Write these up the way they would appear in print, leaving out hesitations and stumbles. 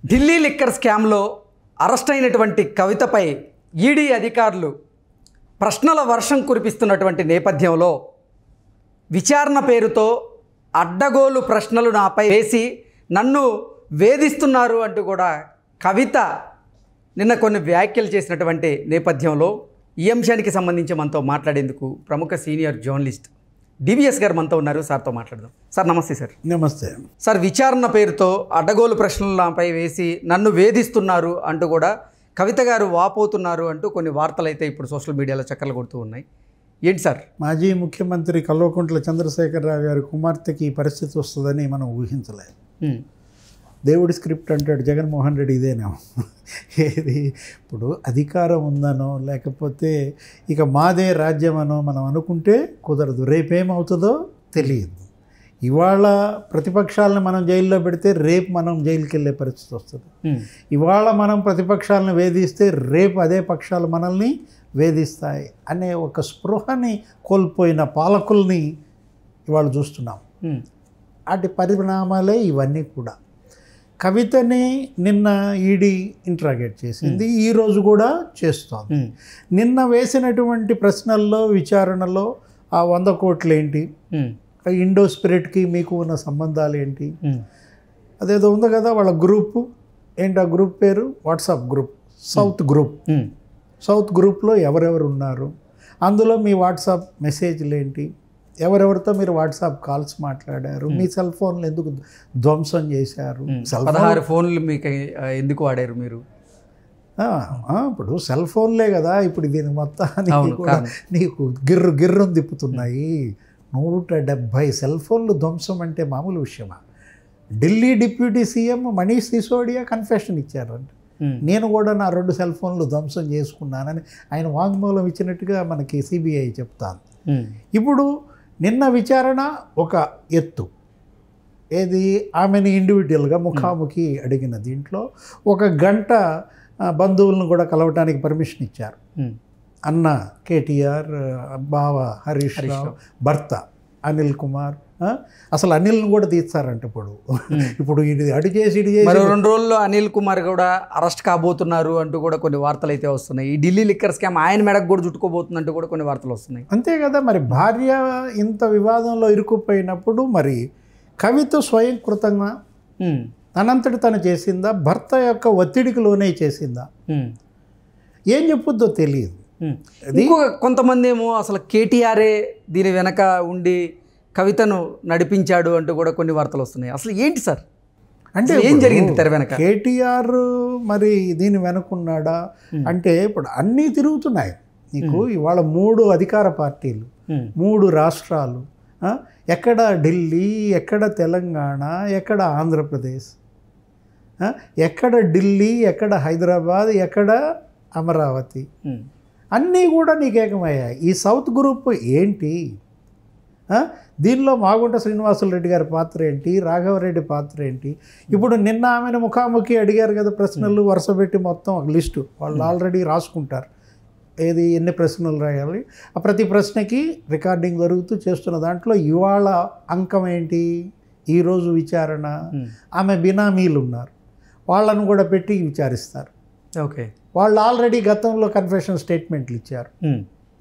Delhi liquor స్కామ్లో arrest అయినటువంటి కవితపై ED అధికారులు ప్రశ్నల వర్షం కురిపిస్తున్నటువంటి నేపథ్యంలో విచారణ పేరుతో అడ్డగోలు ప్రశ్నలు నాపై వేసి నన్ను వేధిస్తున్నారు అంటూ కూడా కవిత నిన్న కొన్ని వ్యాఖ్యలు చేసినటువంటి నేపథ్యంలో ఈ అంశానికి సంబంధించి మనతో మాట్లాడేందుకు ప్రముఖ సీనియర్ జర్నలిస్ట్ డివిఎస్ గారు మనతో ఉన్నారు. సార్తో మాట్లాడదాం. సార్ నమస్తే. సార్ నమస్తే. సార్, విచారణ పేరుతో అడ్డగోలు ప్రశ్నలు నాపై వేసి నన్ను వేధిస్తున్నారు అంటూ కూడా కవిత గారు వాపోతున్నారు అంటూ కొన్ని వార్తలు అయితే ఇప్పుడు సోషల్ మీడియాలో చక్కర్లు కొడుతూ ఉన్నాయి. ఏంటి సార్? మాజీ ముఖ్యమంత్రి కల్వకుంట్ల చంద్రశేఖరరావు గారి కుమార్తెకి ఈ పరిస్థితి వస్తుందని మనం ఊహించలేదు. దేవుడి స్క్రిప్ట్ అంటాడు జగన్మోహన్ రెడ్డి, ఇదేనా ఏది ఇప్పుడు అధికారం ఉందనో లేకపోతే ఇక మాదే రాజ్యమనో మనం అనుకుంటే కుదరదు. రేపేమవుతుందో తెలియదు. ఇవాళ ప్రతిపక్షాలను మనం జైల్లో పెడితే రేపు మనం జైలుకి వెళ్ళే పరిస్థితి వస్తుంది. ఇవాళ మనం ప్రతిపక్షాలను వేధిస్తే రేపు అదే పక్షాలు మనల్ని వేధిస్తాయి అనే ఒక స్పృహని కోల్పోయిన పాలకుల్ని ఇవాళ చూస్తున్నాం. అటు పరిణామాలే ఇవన్నీ కూడా. కవితని నిన్న ఈడీ ఇంట్రాగేట్ చేసింది, ఈరోజు కూడా చేస్తోంది. నిన్న వేసినటువంటి ప్రశ్నల్లో విచారణలో ఆ 100 కోట్లు ఏంటి, ఇండో స్పిరిట్కి మీకు ఉన్న సంబంధాలు ఏంటి, అదేదో ఉంది కదా వాళ్ళ గ్రూపు ఏంటి, ఆ గ్రూప్ పేరు WhatsApp group south group. South గ్రూప్లో ఎవరెవరు ఉన్నారు, అందులో మీ వాట్సాప్ మెసేజ్లు ఏంటి, ఎవరెవరితో మీరు వాట్సాప్ కాల్స్ మాట్లాడారు, మీ సెల్ ఫోన్లు ఎందుకు ధ్వంసం చేశారు, 16 ఫోన్లు మీకు ఎందుకు వాడారు మీరు, ఇప్పుడు సెల్ ఫోన్లే కదా ఇప్పుడు దీని మొత్తానికి కూడా నీకు గిర్రం తిప్పుతున్నాయి. 170 సెల్ ఫోన్లు ధ్వంసం అంటే మామూలు విషయమా? Delhi deputy CM Manish Sisodia confession ఇచ్చారంట, నేను కూడా నా 2 సెల్ ఫోన్లు ధ్వంసం చేసుకున్నానని ఆయన వాంగ్మూలం ఇచ్చినట్టుగా మనకి సిబిఐ చెప్తాను. ఇప్పుడు నిన్న విచారణ ఒక ఎత్తు, ఏది ఆమెని ఇండివిజువల్గా ముఖాముఖి అడిగిన దీంట్లో 1 గంట బంధువులను కూడా కలవటానికి పర్మిషన్ ఇచ్చారు. అన్న కేటీఆర్, బావ హరీష్ రావు, భర్త అనిల్ కుమార్, అసలు అనిల్ని కూడా తీస్తారంట. ఇప్పుడు ఇది అడిగేసి 2 రోజుల్లో అనిల్ కుమార్ కూడా అరెస్ట్ కాబోతున్నారు అంటూ కూడా కొన్ని వార్తలు అయితే వస్తున్నాయి. ఈ ఢిల్లీ లిక్కర్ స్కామ్ ఆయన మెడకు కూడా చుట్టుకోబోతుందంటూ కూడా కొన్ని వార్తలు వస్తున్నాయి. అంతే కదా, మరి భార్య ఇంత వివాదంలో ఇరుక్కుపోయినప్పుడు మరి కవిత స్వయంకృతంగా తనంతటి తను చేసిందా, భర్త యొక్క ఒత్తిడికి లోనే చేసిందా, ఏం చెప్పుద్దో తెలియదు. ఇంకొక కొంతమంది ఏమో అసలు కేటీఆరే దీని వెనక ఉండి కవితను నడిపించాడు అంటూ కూడా కొన్ని వార్తలు వస్తున్నాయి. అసలు ఏంటి సార్, అంటే ఏం జరిగింది తెర వెనక? కేటీఆర్ మరి దీని వెనుకున్నాడా అంటే ఇప్పుడు అన్నీ తిరుగుతున్నాయి నీకు. ఇవాళ 3 అధికార పార్టీలు, 3 రాష్ట్రాలు, ఎక్కడ ఢిల్లీ, ఎక్కడ తెలంగాణ, ఎక్కడ ఆంధ్రప్రదేశ్, ఎక్కడ ఢిల్లీ, ఎక్కడ హైదరాబాద్, ఎక్కడ అమరావతి, అన్నీ కూడా నీకు ఏకమయ్యాయి. ఈ సౌత్ గ్రూప్ ఏంటి, దీనిలో మాగుంట శ్రీనివాసులు రెడ్డి గారి పాత్ర ఏంటి, రాఘవరెడ్డి పాత్ర ఏంటి? ఇప్పుడు నిన్న ఆమెను ముఖాముఖి అడిగారు కదా ప్రశ్నలు, వరుస పెట్టి మొత్తం ఒక లిస్టు వాళ్ళు ఆల్రెడీ రాసుకుంటారు, ఏది ఎన్ని ప్రశ్నలు రాయాలి, ఆ ప్రతి ప్రశ్నకి రికార్డింగ్ జరుగుతూ చేస్తున్న దాంట్లో ఇవాళ అంకం ఏంటి, ఈరోజు విచారణ, ఆమె బినామీలు ఉన్నారు వాళ్ళను కూడా పెట్టి విచారిస్తారు. ఓకే, వాళ్ళు ఆల్రెడీ గతంలో కన్ఫెషన్ స్టేట్మెంట్లు ఇచ్చారు.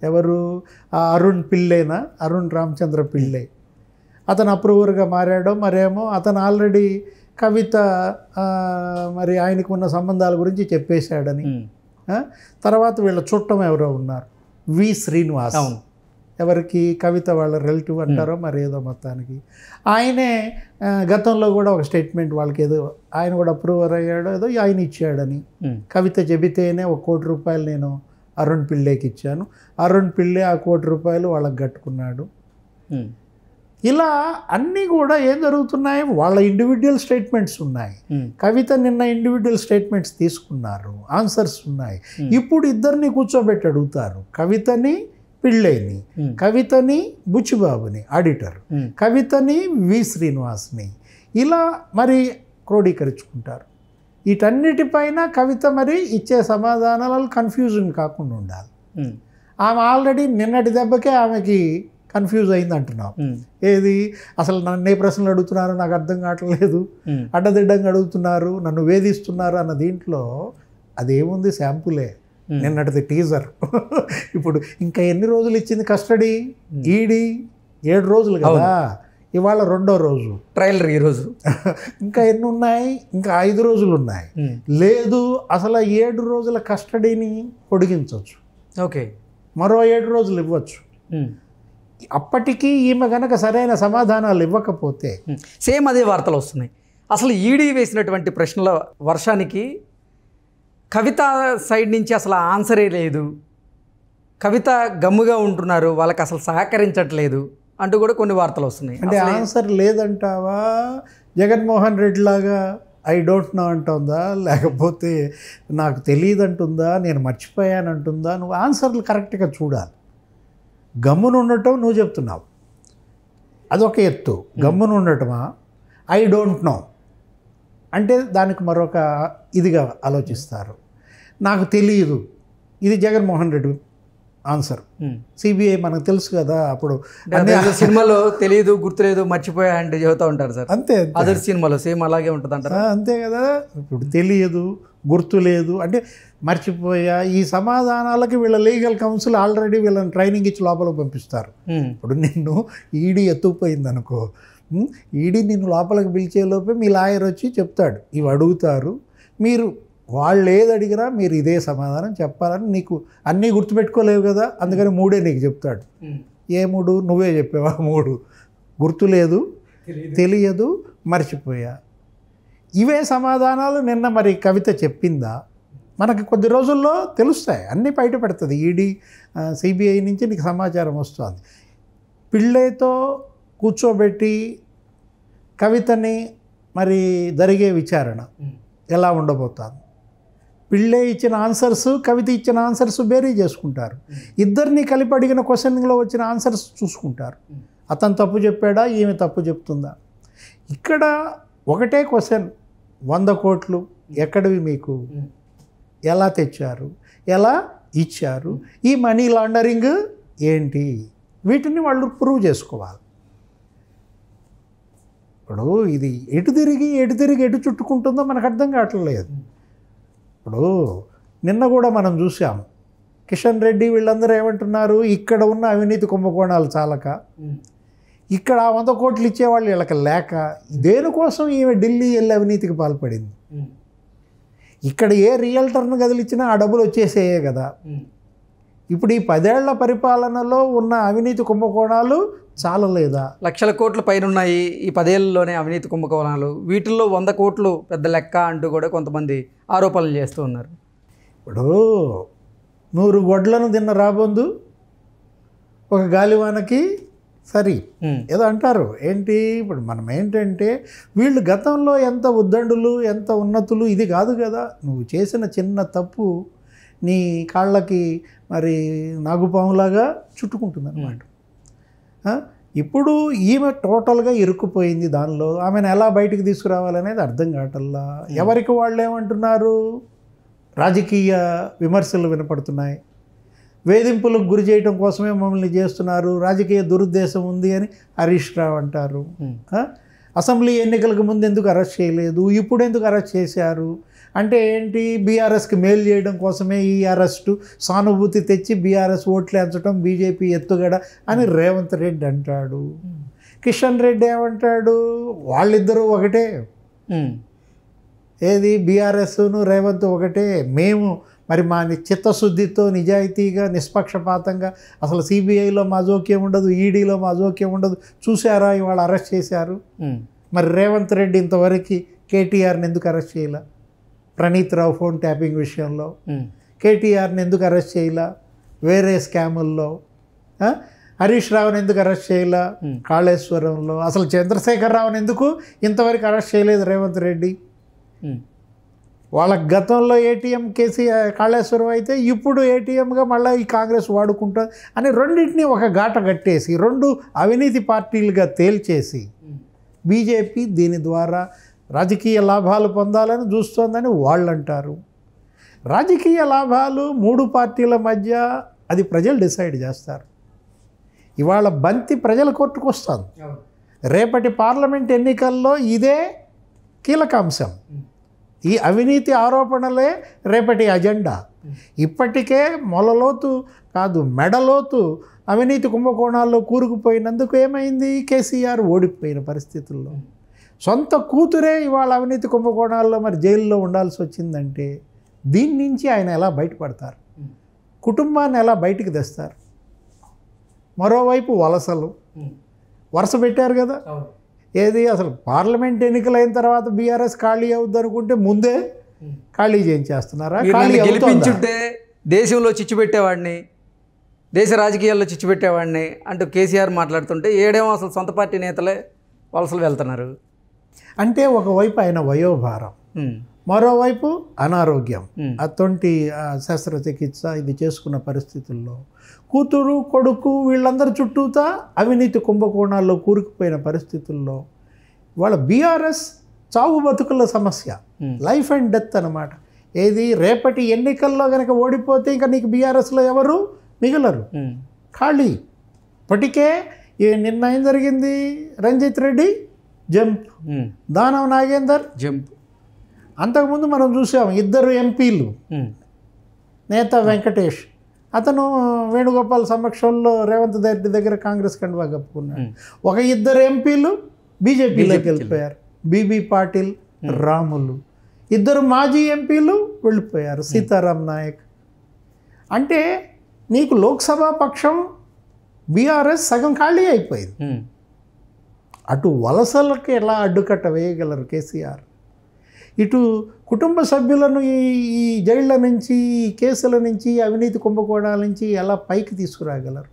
ఎవరు, అరుణ్ పిల్లేనా, అరుణ్ రామచంద్ర పిల్లే, అతను అప్రూవర్గా మారాడో మరేమో, అతను ఆల్రెడీ కవిత మరి ఆయనకు ఉన్న సంబంధాల గురించి చెప్పేశాడని. తర్వాత వీళ్ళ చుట్టం ఎవరో ఉన్నారు, వి శ్రీనివాస్, ఎవరికి కవిత వాళ్ళ రిలేటివ్ అంటారో మరి ఏదో మొత్తానికి, ఆయనే గతంలో కూడా ఒక స్టేట్మెంట్ వాళ్ళకి ఏదో ఆయన కూడా అప్రూవర్ అయ్యాడో ఏదో ఆయన ఇచ్చాడని, కవిత చెబితేనే 1 కోటి రూపాయలు నేను అరుణ్ పిల్లేకి ఇచ్చాను, అరుణ్ పిల్లే ఆ 1 కోటి రూపాయలు వాళ్ళకి కట్టుకున్నాడు. ఇలా అన్నీ కూడా ఏం జరుగుతున్నాయి, వాళ్ళ ఇండివిజువల్ స్టేట్మెంట్స్ ఉన్నాయి. కవిత నిన్న ఇండివిజువల్ స్టేట్మెంట్స్ తీసుకున్నారు, ఆన్సర్స్ ఉన్నాయి. ఇప్పుడు ఇద్దరిని కూర్చోబెట్టి అడుగుతారు, కవితని పిళ్ళేని, కవితని బుచ్చిబాబుని ఆడిటర్, కవితని వి శ్రీనివాస్ని, ఇలా మరి క్రోడీకరించుకుంటారు. వీటన్నిటిపైన కవిత మరి ఇచ్చే సమాధానాలు కన్ఫ్యూజన్ కాకుండా ఉండాలి. ఆమె ఆల్రెడీ నిన్నటి దెబ్బకే ఆమెకి కన్ఫ్యూజ్ అయింది అంటున్నావు. ఏది అసలు నన్ను ఏ ప్రశ్నలు అడుగుతున్నారు నాకు అర్థం కావట్లేదు, అడ్డదిడ్డంగా అడుగుతున్నారు, నన్ను వేధిస్తున్నారు అన్న దీంట్లో అదేముంది, శాంపులే, నిన్నటిది టీజర్. ఇప్పుడు ఇంకా ఎన్ని రోజులు ఇచ్చింది కస్టడీ? ఈడీ 7 రోజులు కదా, ఇవాళ 2వ రోజు ట్రయల్, ఈరోజు ఇంకా ఎన్ని ఉన్నాయి? ఇంకా 5 రోజులు ఉన్నాయి. లేదు అసలు 7 రోజుల కస్టడీని పొడిగించవచ్చు, ఓకే, మరో 7 రోజులు ఇవ్వచ్చు. అప్పటికీ ఈమె కనుక సరైన సమాధానాలు ఇవ్వకపోతే సేమ్ అదే వార్తలు వస్తున్నాయి. అసలు ఈడీ వేసినటువంటి ప్రశ్నల వర్షానికి కవిత సైడ్ నుంచి అసలు ఆన్సరే లేదు, కవిత గమ్ముగా ఉంటున్నారు, వాళ్ళకి అసలు సహకరించట్లేదు అంటూ కూడా కొన్ని వార్తలు వస్తున్నాయి. అంటే ఆన్సర్ లేదంటావా? జగన్మోహన్ రెడ్డి లాగా ఐ డోంట్ నో అంటుందా, లేకపోతే నాకు తెలియదు అంటుందా, నేను మర్చిపోయాను అంటుందా? నువ్వు ఆన్సర్లు కరెక్ట్గా చూడాలి. గమ్మున ఉండటం నువ్వు చెప్తున్నావు, అదొక ఎత్తు. గమ్మున ఉండటమా? ఐ డోంట్ నో అంటే దానికి మరొక ఇదిగా ఆలోచిస్తారు. నాకు తెలియదు, ఇది జగన్మోహన్ రెడ్డి ఆన్సర్. సిబిఐ మనకు తెలుసు కదా, అప్పుడు సినిమాలో తెలియదు, గుర్తులేదు, మర్చిపోయా అంటే చెబుతూ ఉంటారు సార్. అంతే, అదర్ సినిమాలో సేమ్ అలాగే ఉంటుంది అంటారు. అంతే కదా. ఇప్పుడు తెలియదు, గుర్తు లేదు అంటే మర్చిపోయా, ఈ సమాధానాలకి వీళ్ళ లీగల్ కౌన్సిల్ ఆల్రెడీ వీళ్ళని ట్రైనింగ్ ఇచ్చి లోపలికి పంపిస్తారు. ఇప్పుడు నిన్ను ఈడీ ఎత్తుకుపోయింది అనుకో, ఈడీ నిన్ను లోపలికి పిలిచేలోపే మీ లాయర్ వచ్చి చెప్తాడు, ఇవి అడుగుతారు, మీరు వాళ్ళు ఏది అడిగినా మీరు ఇదే సమాధానం చెప్పాలని, నీకు అన్నీ గుర్తుపెట్టుకోలేవు కదా, అందుకని 3 నీకు చెప్తాడు. ఏ 3? నువ్వే చెప్పావా 3? గుర్తులేదు, తెలియదు, మర్చిపోయా. ఇవే సమాధానాలు నిన్న మరి కవిత చెప్పిందా? మనకి కొద్ది రోజుల్లో తెలుస్తాయి, అన్నీ బయట పెడుతుంది ఈడీ, సిబిఐ నుంచి నీకు సమాచారం వస్తుంది. పిళ్ళేతో కూర్చోబెట్టి కవితని మరి జరిగే విచారణ ఎలా ఉండబోతుంది? పిళ్ళే ఇచ్చిన ఆన్సర్స్, కవిత ఇచ్చిన ఆన్సర్స్ బేరీ చేసుకుంటారు. ఇద్దరిని కలిపి అడిగిన క్వశ్చన్లో వచ్చిన ఆన్సర్స్ చూసుకుంటారు. అతను తప్పు చెప్పాడా, ఈమె తప్పు చెప్తుందా? ఇక్కడ ఒకటే క్వశ్చన్, 100 కోట్లు ఎక్కడివి మీకు, ఎలా తెచ్చారు, ఎలా ఇచ్చారు, ఈ మనీ లాండరింగ్ ఏంటి, వీటిని వాళ్ళు ప్రూవ్ చేసుకోవాలి. ఇప్పుడు ఇది ఎటు తిరిగి ఎటు చుట్టుకుంటుందో మనకు అర్థం కావట్లేదు. ఇప్పుడు నిన్న కూడా మనం చూసాం, కిషన్ రెడ్డి వీళ్ళందరూ ఏమంటున్నారు, ఇక్కడ ఉన్న అవినీతి కుంభకోణాలు చాలక ఇక్కడ 100 కోట్లు ఇచ్చేవాళ్ళు వీళ్ళకి లేక దేనికోసం ఈమె ఢిల్లీ వెళ్ళి అవినీతికి పాల్పడింది. ఇక్కడ ఏ రియల్టర్ను కదిలిచ్చినా ఆ డబ్బులు వచ్చేసేయే కదా. ఇప్పుడు ఈ 10 ఏళ్ల పరిపాలనలో ఉన్న అవినీతి కుంభకోణాలు చాలలేదా? లక్షల కోట్ల పైన ఉన్నాయి ఈ 10 ఏళ్లలోనే అవినీతి కుంభకోణాలు, వీటిల్లో 100 కోట్లు పెద్ద లెక్క అంటూ కూడా కొంతమంది ఆరోపణలు చేస్తూ ఉన్నారు. ఇప్పుడు 100 గొడ్లను తిన్న రాబోందు ఒక గాలివానకి సరి ఏదో అంటారు ఏంటి. ఇప్పుడు మనం ఏంటంటే వీళ్ళు గతంలో ఎంత ఉద్దండులు, ఎంత ఉన్నతులు, ఇది కాదు కదా. నువ్వు చేసిన చిన్న తప్పు నీ కాళ్ళకి మరి నాగుపాములాగా చుట్టుకుంటుంది అన్నమాట. ఇప్పుడు ఈమె టోటల్గా ఇరుక్కుపోయింది దానిలో. ఆమెను ఎలా బయటికి తీసుకురావాలనేది అర్థం కావటల్లా. ఎవరికి వాళ్ళు ఏమంటున్నారు, రాజకీయ విమర్శలు వినపడుతున్నాయి. వేధింపులకు గురి చేయడం కోసమే మమ్మల్ని చేస్తున్నారు, రాజకీయ దురుద్దేశం ఉంది అని హరీష్ రావు అంటారు. అసెంబ్లీ ఎన్నికలకు ముందు ఎందుకు అరెస్ట్ చేయలేదు, ఇప్పుడు ఎందుకు అరెస్ట్ చేశారు అంటే ఏంటి, బీఆర్ఎస్కి మేలు చేయడం కోసమే ఈ అరెస్టు, సానుభూతి తెచ్చి బీఆర్ఎస్ ఓట్లు ఎంచడం బీజేపీ ఎత్తుగడ అని రేవంత్ రెడ్డి అంటాడు. కిషన్ రెడ్డి ఏమంటాడు, వాళ్ళిద్దరూ ఒకటే, ఏది బీఆర్ఎస్ను రేవంత్ ఒకటే, మేము మరి మా చిత్తశుద్ధితో నిజాయితీగా నిష్పక్షపాతంగా అసలు సిబిఐలో మా జోక్యం ఉండదు, ఈడీలో మా జోక్యం ఉండదు, చూసారా ఇవాళ అరెస్ట్ చేశారు. మరి రేవంత్ రెడ్డి ఇంతవరకు కేటీఆర్ని ఎందుకు అరెస్ట్ చేయలే, ప్రణీత్ రావు ఫోన్ ట్యాపింగ్ విషయంలో కేటీఆర్ని ఎందుకు అరెస్ట్ చేయలే, వేరే స్కాముల్లో హరీష్ రావుని ఎందుకు అరెస్ట్ చేయలే, కాళేశ్వరంలో అసలు చంద్రశేఖర్ రావుని ఎందుకు ఇంతవరకు అరెస్ట్ చేయలేదు రేవంత్ రెడ్డి. వాళ్ళ గతంలో ఏటీఎం కేసీ కాళేశ్వరం అయితే ఇప్పుడు ఏటీఎంగా మళ్ళీ ఈ కాంగ్రెస్ వాడుకుంటుంది అని రెండింటినీ ఒక గాట కట్టేసి 2 అవినీతి పార్టీలుగా తేల్చేసి బీజేపీ దీని ద్వారా రాజకీయ లాభాలు పొందాలని చూస్తోందని వాళ్ళు అంటారు. రాజకీయ లాభాలు 3 పార్టీల మధ్య అది ప్రజలు డిసైడ్ చేస్తారు. ఇవాళ బంతి ప్రజల కోర్టుకు వస్తుంది. రేపటి పార్లమెంట్ ఎన్నికల్లో ఇదే కీలక అంశం. ఈ అవినీతి ఆరోపణలే రేపటి అజెండా. ఇప్పటికే మొలలోతు కాదు మెడలోతు అవినీతి కుంభకోణాల్లో కూరుకుపోయినందుకు ఏమైంది? కేసీఆర్ ఓడిపోయిన పరిస్థితుల్లో సొంత కూతురే ఇవాళ అవినీతి కుంభకోణాల్లో మరి జైల్లో ఉండాల్సి వచ్చిందంటే దీని నుంచి ఆయన ఎలా బయటపడతారు? కుటుంబాన్ని ఎలా బయటికి తెస్తారు? మరోవైపు వలసలు వరుస పెట్టారు కదా. ఏది అసలు పార్లమెంట్ ఎన్నికలైన తర్వాత బీఆర్ఎస్ ఖాళీ అవుద్ది అనుకుంటే ముందే ఖాళీ చేయించేస్తున్నారా? గెలిపించుంటే దేశంలో చిచ్చు పెట్టేవాడిని, దేశ రాజకీయాల్లో చిచ్చు పెట్టేవాడిని అంటూ కేసీఆర్ మాట్లాడుతుంటే ఏడేమో అసలు సొంత పార్టీ నేతలే వలసలు వెళ్తున్నారు. అంటే ఒకవైపు ఆయన వయోభారం, మరోవైపు అనారోగ్యం, అటువంటి శస్త్రచికిత్స ఇది చేసుకున్న పరిస్థితుల్లో కూతురు కొడుకు వీళ్ళందరి చుట్టూతా అవినీతి కుంభకోణాల్లో కూరుకుపోయిన పరిస్థితుల్లో వాళ్ళ బీఆర్ఎస్ చావు బతుకుల సమస్య, లైఫ్ అండ్ డెత్ అన్నమాట. ఏది రేపటి ఎన్నికల్లో కనుక ఓడిపోతే ఇంకా నీకు బీఆర్ఎస్లో ఎవరు మిగలరు, ఖాళీ. ఇప్పటికే నిన్న ఏం జరిగింది? రంజిత్ రెడ్డి జంప్, దానవ నాగేందర్ జంప్. అంతకుముందు మనం చూసాం ఇద్దరు ఎంపీలు, నేత వెంకటేష్ అతను వేణుగోపాల్ సమక్షంలో రేవంత్ రెడ్డి దగ్గర కాంగ్రెస్ కండువా కప్పుకున్నాడు. ఒక ఇద్దరు ఎంపీలు బీజేపీలోకి వెళ్ళిపోయారు, బీబీ పాటిల్, రాములు. ఇద్దరు మాజీ ఎంపీలు వెళ్ళిపోయారు, సీతారాం నాయక్. అంటే నీకు లోక్సభ పక్షం బీఆర్ఎస్ సగం ఖాళీ అయిపోయింది. అటు వలసలకి ఎలా అడ్డుకట్ట వేయగలరు కేసీఆర్? ఇటు కుటుంబ సభ్యులను ఈ జైళ్ళ నుంచి, ఈ కేసుల నుంచి, అవినీతి కుంభకోణాల నుంచి ఎలా పైకి తీసుకురాగలరు?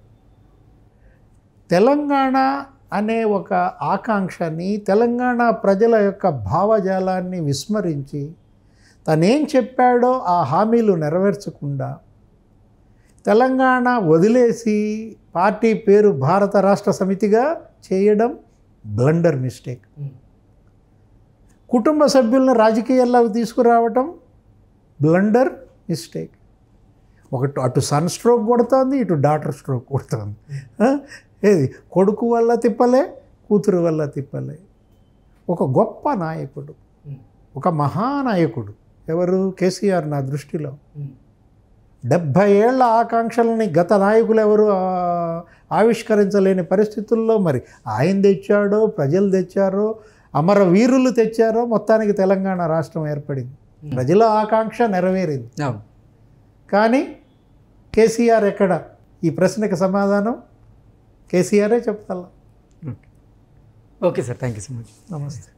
తెలంగాణ అనే ఒక ఆకాంక్షని, తెలంగాణ ప్రజల యొక్క భావజాలాన్ని విస్మరించి తనేం చెప్పాడో ఆ హామీలు నెరవేర్చకుండా తెలంగాణ వదిలేసి పార్టీ పేరు భారత రాష్ట్ర సమితిగా చేయడం బ్లండర్ మిస్టేక్. కుటుంబ సభ్యులను రాజకీయాల్లోకి తీసుకురావటం బ్లండర్ మిస్టేక్. అటు సన్ స్ట్రోక్ కొడుతుంది, ఇటు డాటర్ స్ట్రోక్ కొడుతుంది. ఏది కొడుకు వల్ల తిప్పలే, కూతురు వల్ల తిప్పలే. ఒక గొప్ప నాయకుడు, ఒక మహానాయకుడు ఎవరు? కేసీఆర్. నా దృష్టిలో 70 ఏళ్ల ఆకాంక్షలని గత నాయకులు ఎవరు ఆవిష్కరించలేని పరిస్థితుల్లో మరి ఆయన తెచ్చాడో, ప్రజలు తెచ్చారో, అమరవీరులు తెచ్చారో మొత్తానికి తెలంగాణ రాష్ట్రం ఏర్పడింది. ప్రజల ఆకాంక్ష నెరవేరింది. కానీ కేసీఆర్ ఎక్కడ? ఈ ప్రశ్నకు సమాధానం కేసీఆరే చెప్తా. Okay sir, thank you so much. నమస్తే.